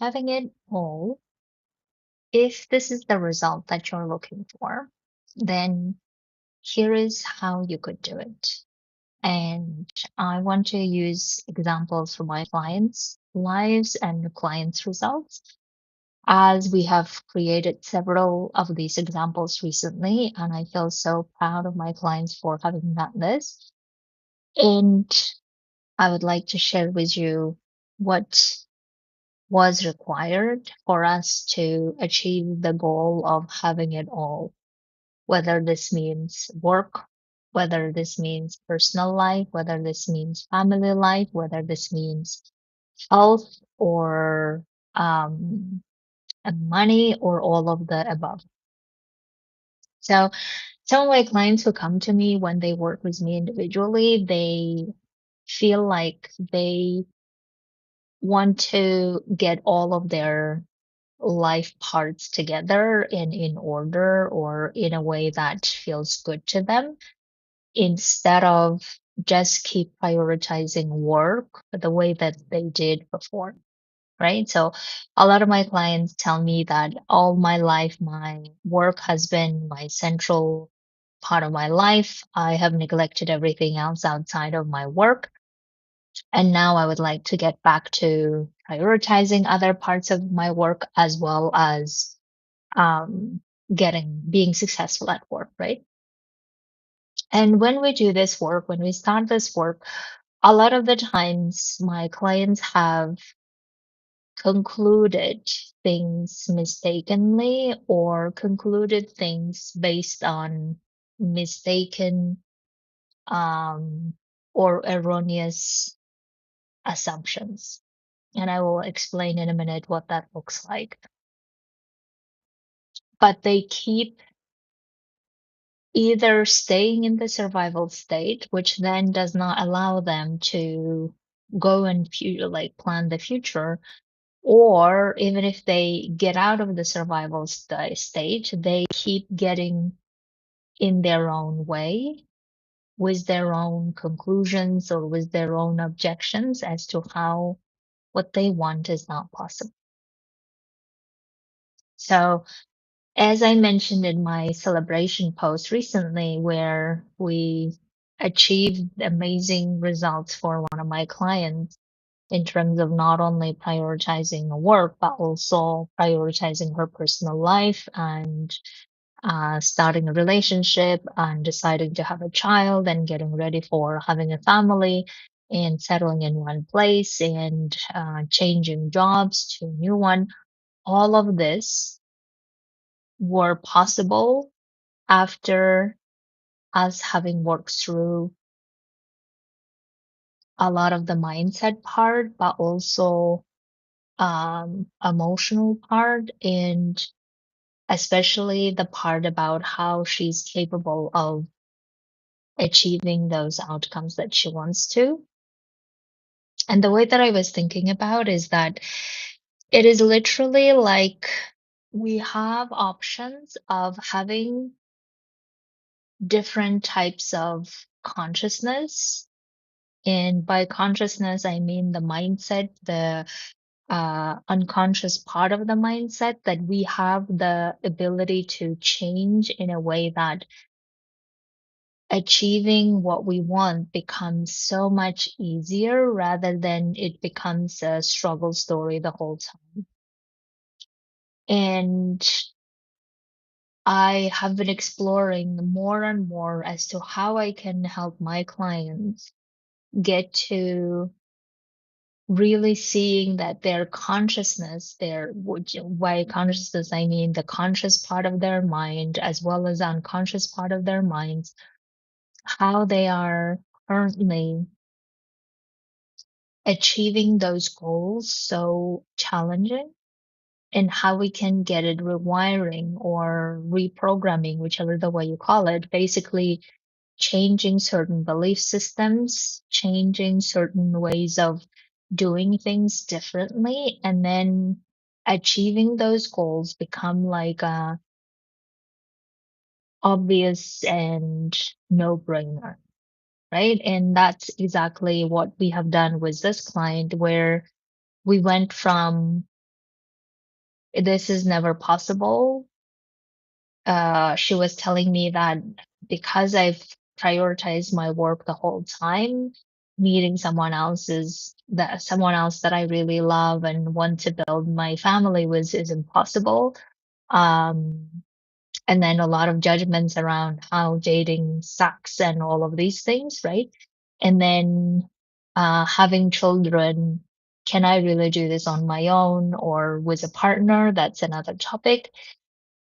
Having it all, if this is the result that you're looking for, then here is how you could do it. And I want to use examples from my clients' lives and clients' results, as we have created several of these examples recently. And I feel so proud of my clients for having done this. And I would like to share with you what was required for us to achieve the goal of having it all, whether this means work, whether this means personal life, whether this means family life, whether this means health or money or all of the above. So some of my clients who come to me when they work with me individually, they feel like they want to get all of their life parts together and in order or in a way that feels good to them instead of just keep prioritizing work the way that they did before, right? So a lot of my clients tell me that all my life, my work has been my central part of my life. I have neglected everything else outside of my work. And now I would like to get back to prioritizing other parts of my work as well as um, being successful at work, right? And when we do this work, when we start this work, a lot of the times my clients have concluded things mistakenly or concluded things based on mistaken um, or erroneous assumptions. And I will explain in a minute what that looks like. But they keep either staying in the survival state, which then does not allow them to go and like plan the future, or even if they get out of the survival state, they keep getting in their own way with their own conclusions or with their own objections as to how what they want is not possible. So as I mentioned in my celebration post recently, where we achieved amazing results for one of my clients in terms of not only prioritizing the work, but also prioritizing her personal life and starting a relationship and deciding to have a child and getting ready for having a family and settling in one place and changing jobs to a new one. All of this were possible after us having worked through a lot of the mindset part, but also emotional part, and especially the part about how she's capable of achieving those outcomes that she wants to. And the way that I was thinking about is that it is literally like we have options of having different types of consciousness. And by consciousness, I mean the mindset, the unconscious part of the mindset that we have the ability to change in a way that achieving what we want becomes so much easier rather than it becomes a struggle story the whole time. And I have been exploring more and more as to how I can help my clients get to really seeing that their consciousness, by consciousness, I mean the conscious part of their mind as well as unconscious part of their minds, how they are currently achieving those goals so challenging and how we can get it rewiring or reprogramming, whichever the way you call it, basically changing certain belief systems, changing certain ways of doing things differently, and then achieving those goals become like a obvious and no-brainer, right? And that's exactly what we have done with this client, where we went from this is never possible. She was telling me that because I've prioritized my work the whole time, meeting someone else that I really love and want to build my family with is impossible. Um, and then a lot of judgments around how dating sucks and all of these things, right? And then having children, can I really do this on my own or with a partner? That's another topic.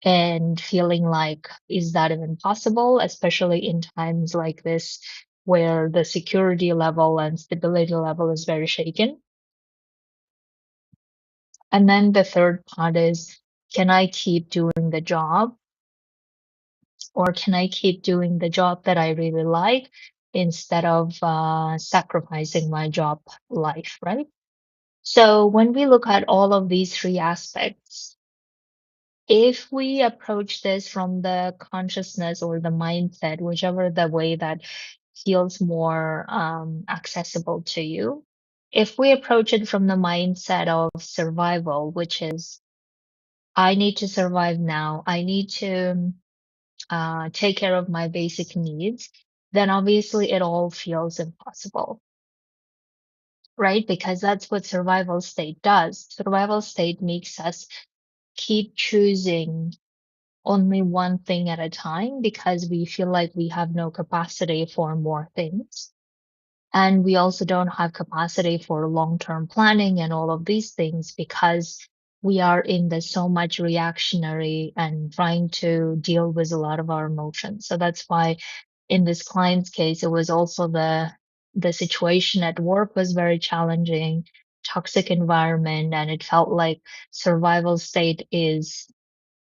And feeling like, is that even possible, especially in times like this where the security level and stability level is very shaken? And then the third part is, can I keep doing the job, or can I keep doing the job that I really like instead of sacrificing my job life, right? So when we look at all of these three aspects, if we approach this from the consciousness or the mindset, whichever the way that feels more accessible to you, if we approach it from the mindset of survival, which is, I need to survive now, I need to take care of my basic needs, then obviously it all feels impossible, right? Because that's what survival state does. Survival state makes us keep choosing only one thing at a time because we feel like we have no capacity for more things. And we also don't have capacity for long-term planning and all of these things because we are in the so much reactionary and trying to deal with a lot of our emotions. So that's why in this client's case, it was also the situation at work was very challenging, toxic environment, and it felt like survival state is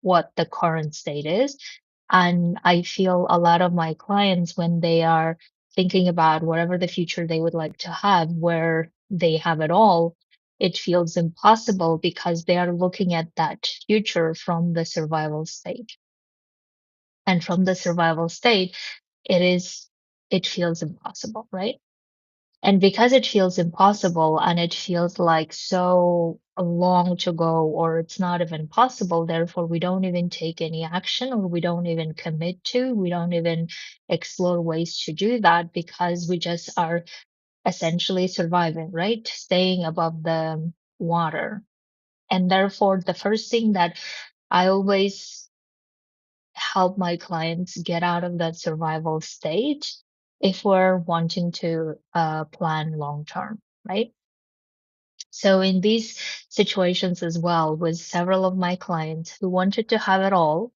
what the current state is. And I feel a lot of my clients, when they are thinking about whatever the future they would like to have, where they have it all, it feels impossible because they are looking at that future from the survival state. And from the survival state, it feels impossible, right? And because it feels impossible and it feels like so long to go, or it's not even possible, therefore we don't even take any action, or we don't even commit to, we don't even explore ways to do that because we just are essentially surviving, right? Staying above the water. And therefore the first thing that I always help my clients get out of that survival state if we're wanting to plan long term, right? So, in these situations as well, with several of my clients who wanted to have it all,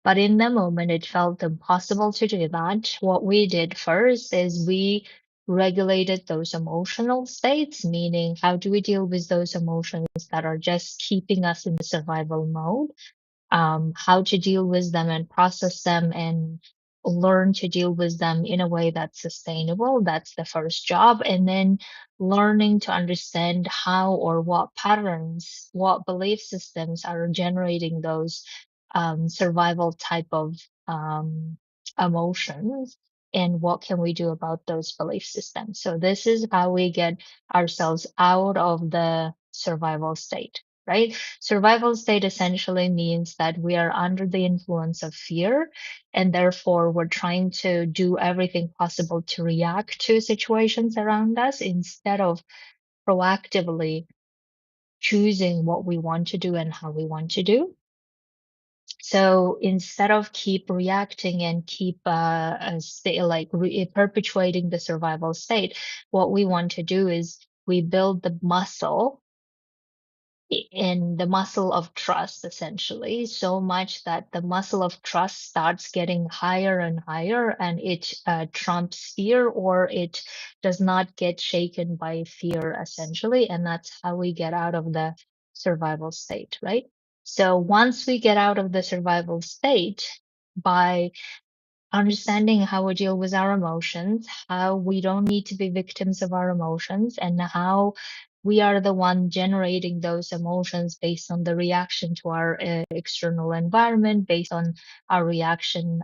but in the moment it felt impossible to do that, what we did first is we regulated those emotional states, meaning how do we deal with those emotions that are just keeping us in the survival mode, how to deal with them and process them and learn to deal with them in a way that's sustainable. That's the first job. And then learning to understand how or what patterns, what belief systems are generating those survival type of um, emotions, and what can we do about those belief systems. So this is how we get ourselves out of the survival state, right? Survival state essentially means that we are under the influence of fear, and therefore we're trying to do everything possible to react to situations around us instead of proactively choosing what we want to do and how we want to do. So instead of keep reacting and keep stay, like perpetuating the survival state, what we want to do is we build the muscle in the muscle of trust, essentially, so much that the muscle of trust starts getting higher and higher, and it trumps fear, or it does not get shaken by fear, essentially. And that's how we get out of the survival state, right? So once we get out of the survival state, by understanding how we deal with our emotions, how we don't need to be victims of our emotions, and how we are the one generating those emotions based on the reaction to our external environment, based on our reaction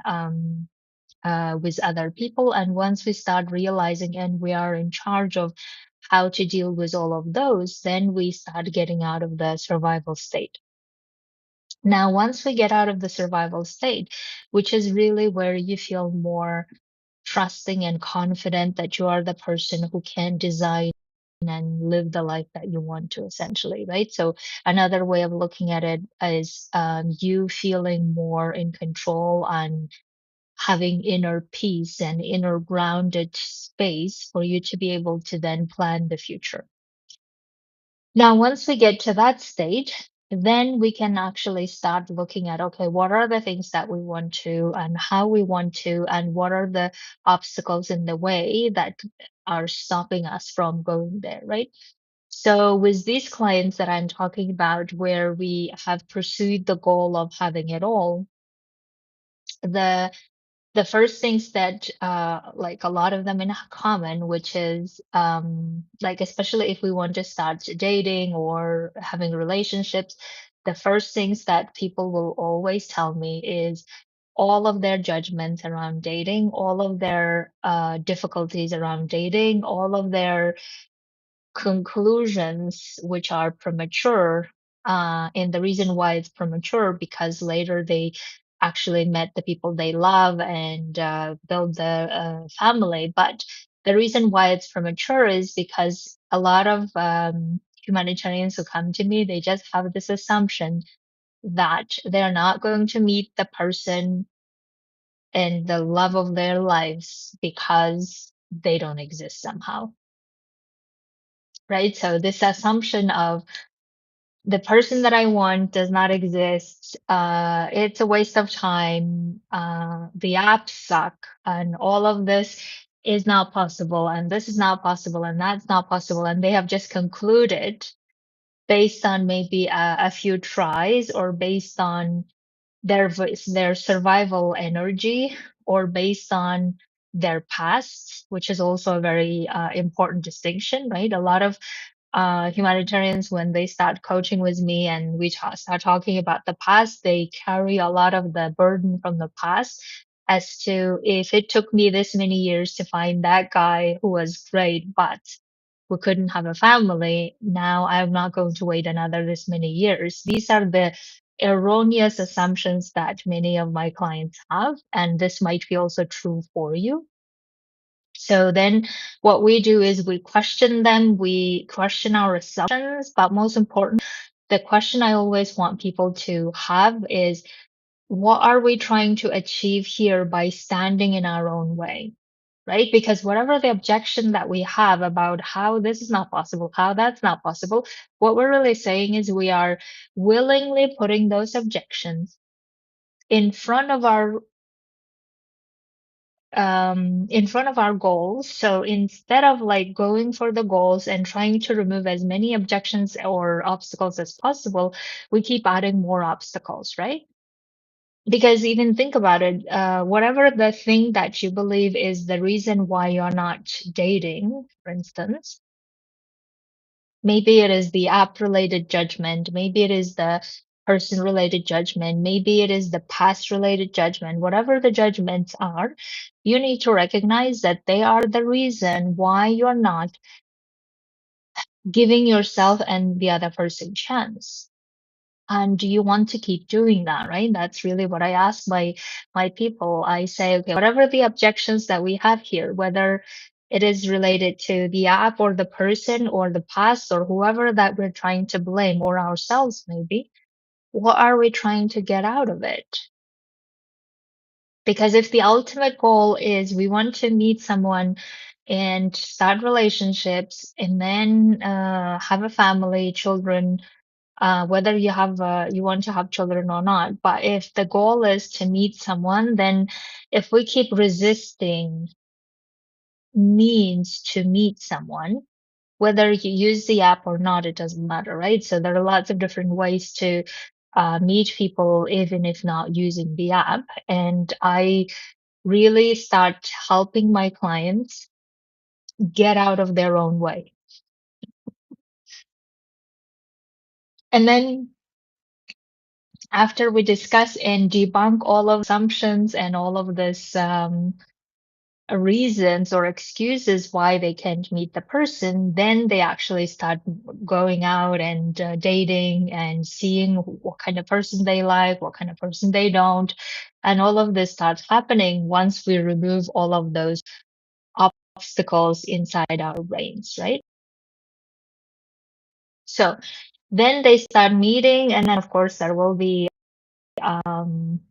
with other people. And once we start realizing and we are in charge of how to deal with all of those, then we start getting out of the survival state. Now, once we get out of the survival state, which is really where you feel more trusting and confident that you are the person who can design and live the life that you want to, essentially, right? So another way of looking at it is you feeling more in control and having inner peace and inner grounded space for you to be able to then plan the future. Now, once we get to that stage, then we can actually start looking at, okay, what are the things that we want to and how we want to, and what are the obstacles in the way that are stopping us from going there, right? So, with these clients that I'm talking about, where we have pursued the goal of having it all, the the first things that like a lot of them in common, which is like especially if we want to start dating or having relationships, the first things that people will always tell me is all of their judgments around dating, all of their difficulties around dating, all of their conclusions which are premature. And the reason why it's premature because later they actually met the people they love and build the family. But the reason why it's premature is because a lot of humanitarians who come to me, they just have this assumption that they're not going to meet the person and the love of their lives because they don't exist somehow, right? So this assumption of the person that I want does not exist. It's a waste of time. The apps suck, and all of this is not possible, and this is not possible, and that's not possible. And they have just concluded based on maybe a few tries or based on their survival energy or based on their past, which is also a very important distinction, right? A lot of humanitarians, when they start coaching with me and we start talking about the past, they carry a lot of the burden from the past as to if it took me this many years to find that guy who was great, but we couldn't have a family. Now I'm not going to wait another this many years. These are the erroneous assumptions that many of my clients have, and this might be also true for you. So then what we do is we question them, we question our assumptions, but most important, the question I always want people to have is what are we trying to achieve here by standing in our own way? Right? Because whatever the objection that we have about how this is not possible, how that's not possible, what we're really saying is we are willingly putting those objections in front of our goals. So instead of like going for the goals and trying to remove as many objections or obstacles as possible, we keep adding more obstacles, right? Because even think about it, whatever the thing that you believe is the reason why you're not dating, for instance, maybe it is the app related judgment, maybe it is the person related judgment, maybe it is the past related judgment, whatever the judgments are, you need to recognize that they are the reason why you're not giving yourself and the other person chance. And do you want to keep doing that, right? That's really what I ask my people. I say, okay, whatever the objections that we have here, whether it is related to the app or the person or the past or whoever that we're trying to blame or ourselves maybe, what are we trying to get out of it? Because if the ultimate goal is we want to meet someone and start relationships and then have a family, children, whether you want to have children or not. But if the goal is to meet someone, then if we keep resisting means to meet someone, whether you use the app or not, it doesn't matter, right? So there are lots of different ways to meet people, even if not using the app. And I really start helping my clients get out of their own way. And then after we discuss and debunk all of assumptions and all of this reasons or excuses why they can't meet the person, then they actually start going out and dating and seeing what kind of person they like, what kind of person they don't. And all of this starts happening once we remove all of those obstacles inside our brains, right? So then they start meeting, and then of course there will be um,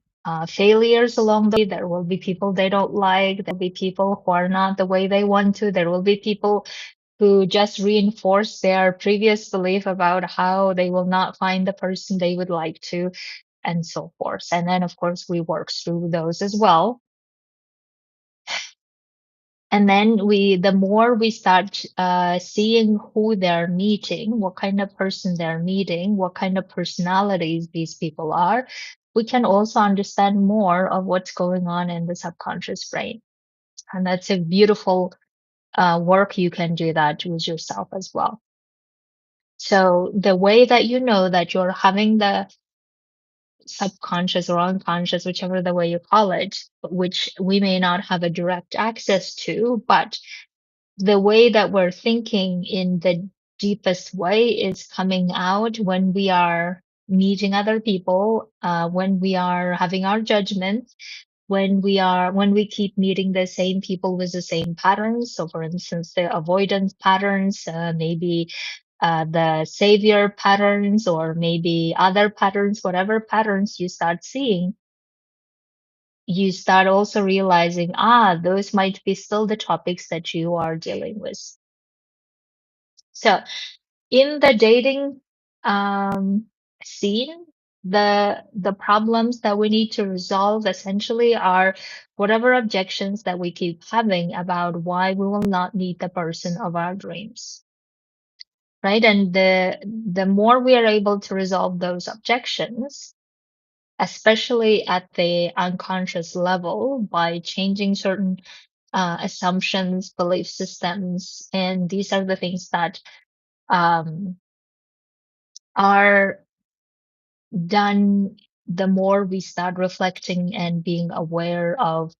failures along the way. There will be people they don't like. There will be people who are not the way they want to. There will be people who just reinforce their previous belief about how they will not find the person they would like to, and so forth. And then, of course, we work through those as well. And then the more we start seeing who they're meeting, what kind of person they're meeting, what kind of personalities these people are, we can also understand more of what's going on in the subconscious brain. And that's a beautiful work. You can do that with yourself as well. So the way that you know that you're having the subconscious or unconscious, whichever the way you call it, which we may not have a direct access to, but the way that we're thinking in the deepest way is coming out when we are meeting other people, when we are having our judgments, when we keep meeting the same people with the same patterns. So, for instance, the avoidance patterns, maybe the savior patterns, or maybe other patterns, whatever patterns you start seeing, you start also realizing, those might be still the topics that you are dealing with. So in the dating um, scene, the problems that we need to resolve essentially are whatever objections that we keep having about why we will not meet the person of our dreams, right? And the more we are able to resolve those objections, especially at the unconscious level, by changing certain assumptions, belief systems, and these are the things that um, are done the more we start reflecting and being aware of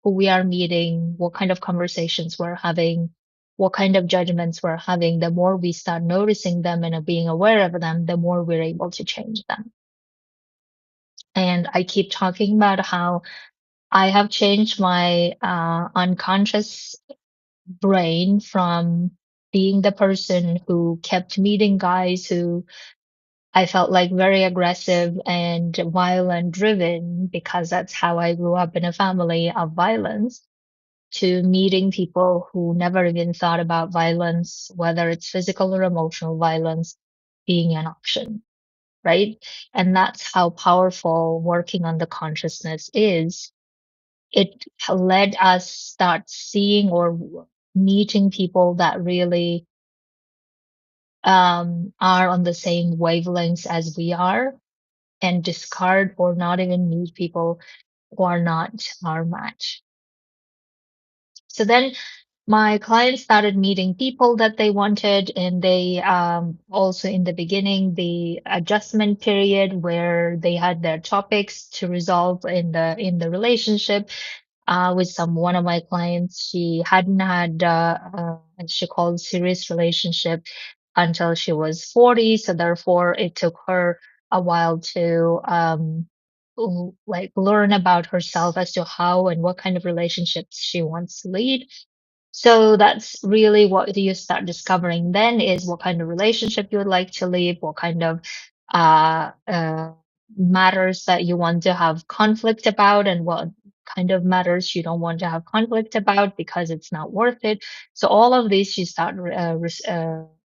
who we are meeting, what kind of conversations we're having, what kind of judgments we're having. The more we start noticing them and being aware of them, the more we're able to change them. And I keep talking about how I have changed my unconscious brain from being the person who kept meeting guys who I felt like very aggressive and violent driven, because that's how I grew up in a family of violence, to meeting people who never even thought about violence, whether it's physical or emotional violence, being an option, right? And that's how powerful working on the consciousness is. It led us start seeing or meeting people that really are on the same wavelengths as we are, and discard or not even meet people who are not our match. So then my clients started meeting people that they wanted, and they also, in the beginning, the adjustment period where they had their topics to resolve in the relationship. With one of my clients, she hadn't had she called serious relationship until she was 40, so therefore it took her a while to like learn about herself as to how and what kind of relationships she wants to lead. So that's really what you start discovering then, is what kind of relationship you would like to live, what kind of uh, uh, matters that you want to have conflict about, and what kind of matters you don't want to have conflict about because it's not worth it. So all of these you start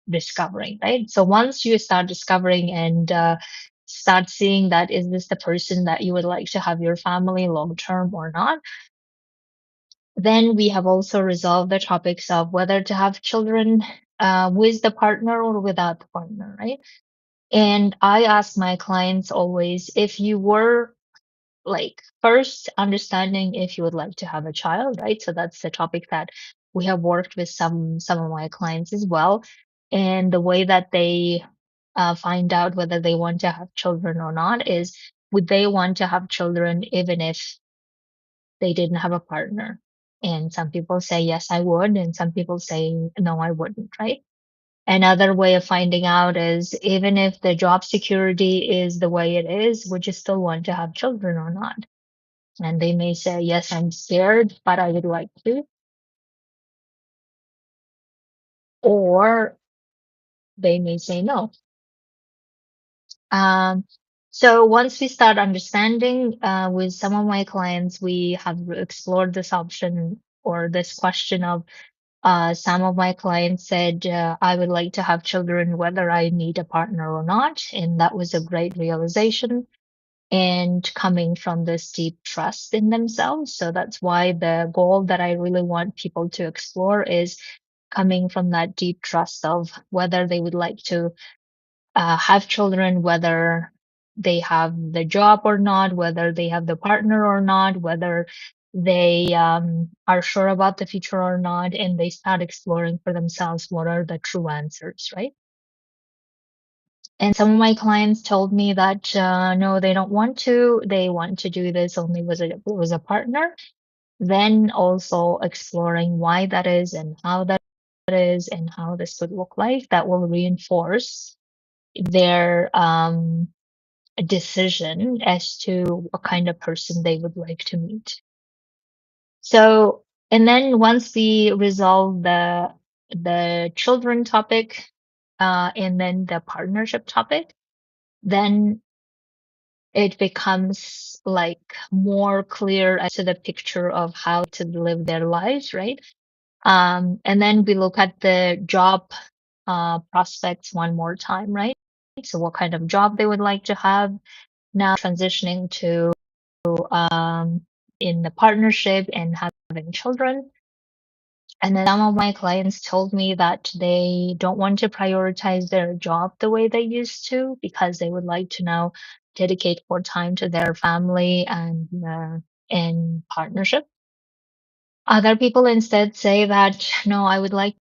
discovering, right? So once you start discovering and start seeing that, is this the person that you would like to have your family long term or not? Then we have also resolved the topics of whether to have children with the partner or without the partner, right? And I ask my clients always, if you were like first understanding if you would like to have a child, right? So that's the topic that we have worked with some of my clients as well. And the way that they find out whether they want to have children or not is, would they want to have children even if they didn't have a partner? And some people say, yes, I would. And some people say, no, I wouldn't, right? Another way of finding out is even if the job security is the way it is, would you still want to have children or not? And they may say, yes, I'm scared, but I would like to. Or they may say no. Um, so once we start understanding, with some of my clients, we have explored this option or this question of, some of my clients said, I would like to have children whether I meet a partner or not. And that was a great realization and coming from this deep trust in themselves. So that's why the goal that I really want people to explore is coming from that deep trust of whether they would like to, have children, whether they have the job or not, whether they have the partner or not, whether they, are sure about the future or not, and they start exploring for themselves what are the true answers, right? And some of my clients told me that, no, they don't want to. They want to do this only with a partner. Then also exploring why that is and how that is and how this could look like. That will reinforce their, decision as to what kind of person they would like to meet. So, and then once we resolve the children topic, and then the partnership topic, then it becomes like more clear as to the picture of how to live their lives, right? And then we look at the job, prospects one more time, right? So what kind of job they would like to have now transitioning to, um, in the partnership and having children. And then some of my clients told me that they don't want to prioritize their job the way they used to because they would like to now dedicate more time to their family and partnership. Other people instead say that no, I would like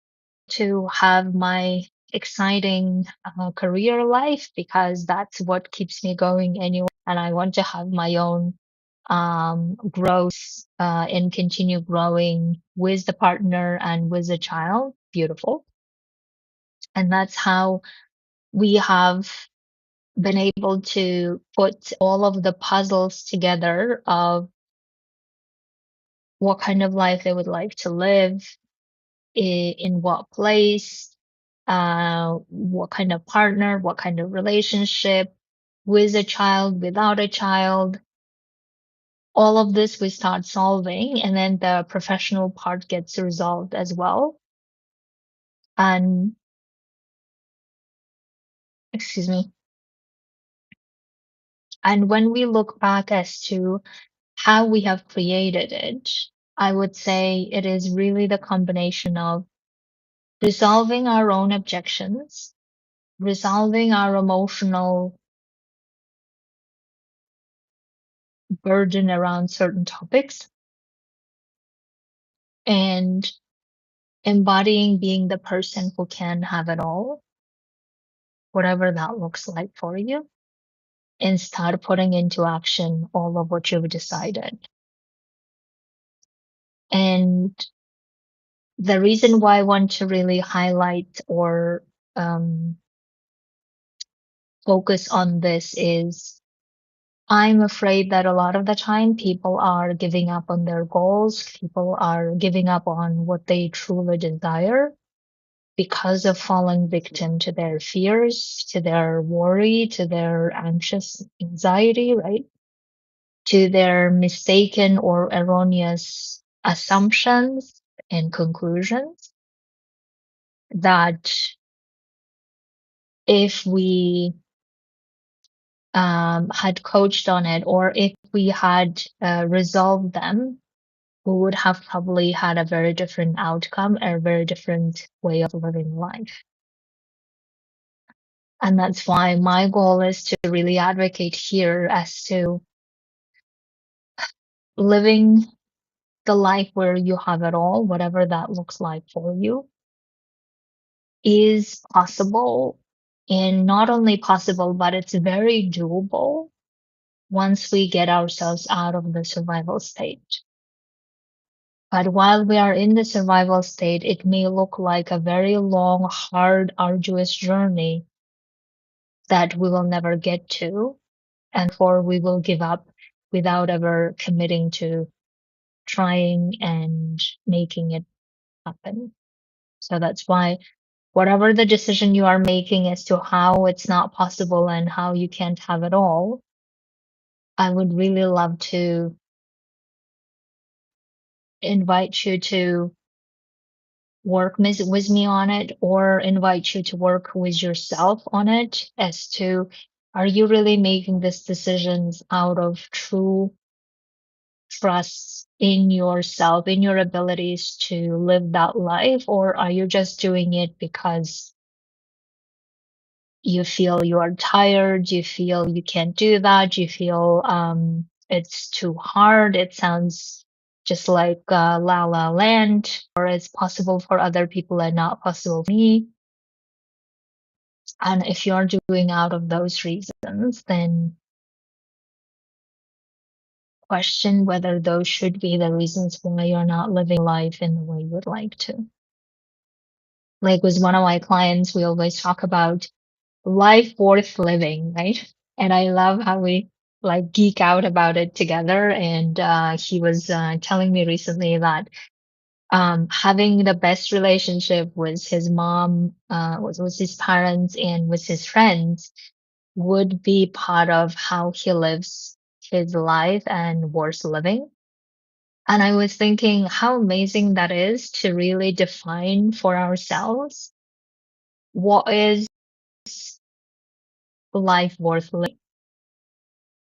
to have my exciting, career life because that's what keeps me going anyway, and I want to have my own, growth, and continue growing with the partner and with the child. Beautiful. And that's how we have been able to put all of the puzzles together of what kind of life they would like to live, in what place, what kind of partner, what kind of relationship, with a child, without a child. All of this we start solving, and then the professional part gets resolved as well. And excuse me. And when we look back as to how we have created it, I would say it is really the combination of resolving our own objections, resolving our emotional burden around certain topics, and embodying being the person who can have it all, whatever that looks like for you, and start putting into action all of what you've decided. And the reason why I want to really highlight or, um, focus on this is I'm afraid that a lot of the time people are giving up on their goals, people are giving up on what they truly desire because of falling victim to their fears, to their worry, to their anxious anxiety, right? To their mistaken or erroneous assumptions and conclusions that if we, had coached on it or if we had, resolved them, we would have probably had a very different outcome, a very different way of living life. And that's why my goal is to really advocate here as to living the life where you have it all, whatever that looks like for you, is possible. And not only possible, but it's very doable once we get ourselves out of the survival state. But while we are in the survival state, it may look like a very long, hard, arduous journey that we will never get to, and therefore we will give up without ever committing to trying and making it happen. So that's why whatever the decision you are making as to how it's not possible and how you can't have it all, I would really love to invite you to work with me on it, or invite you to work with yourself on it as to, are you really making these decisions out of true trust in yourself, in your abilities to live that life, or are you just doing it because you feel you are tired, you feel you can't do that, you feel it's too hard, it sounds just like La La Land, or it's possible for other people and not possible for me. And if you're doing out of those reasons, then question whether those should be the reasons why you're not living life in the way you would like to. Like with one of my clients, we always talk about life worth living, right? And I love how we like geek out about it together. And he was telling me recently that having the best relationship with his mom, with his parents, and with his friends would be part of how he lives his life and worth living. And I was thinking how amazing that is to really define for ourselves what is life worth living.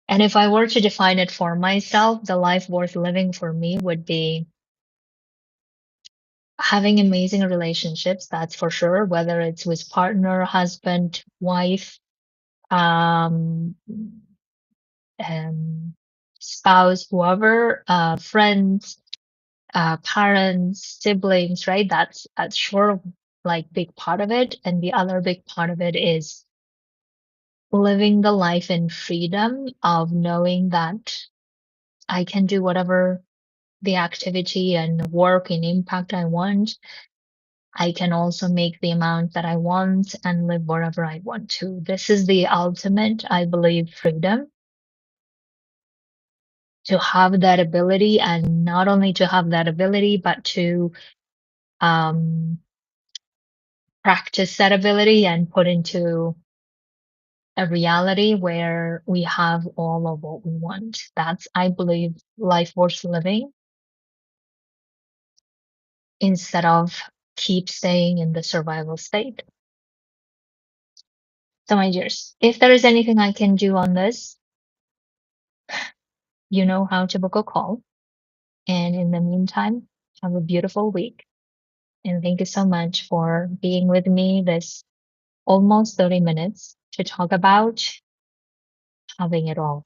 And if I were to define it for myself, the life worth living for me would be having amazing relationships, that's for sure, whether it's with partner, husband, wife, um, um spouse, whoever, friends, parents, siblings, right? That's sure like big part of it. And the other big part of it is living the life in freedom of knowing that I can do whatever the activity and work and impact I want. I can also make the amount that I want and live wherever I want to. This is the ultimate, I believe, freedom, to have that ability, and not only to have that ability, but to um, practice that ability and put into a reality where we have all of what we want. That's, I believe, life worth living, instead of keep staying in the survival state. So, my dears, if there is anything I can do on this, you know how to book a call. And in the meantime, have a beautiful week. And thank you so much for being with me this almost 30 minutes to talk about having it all.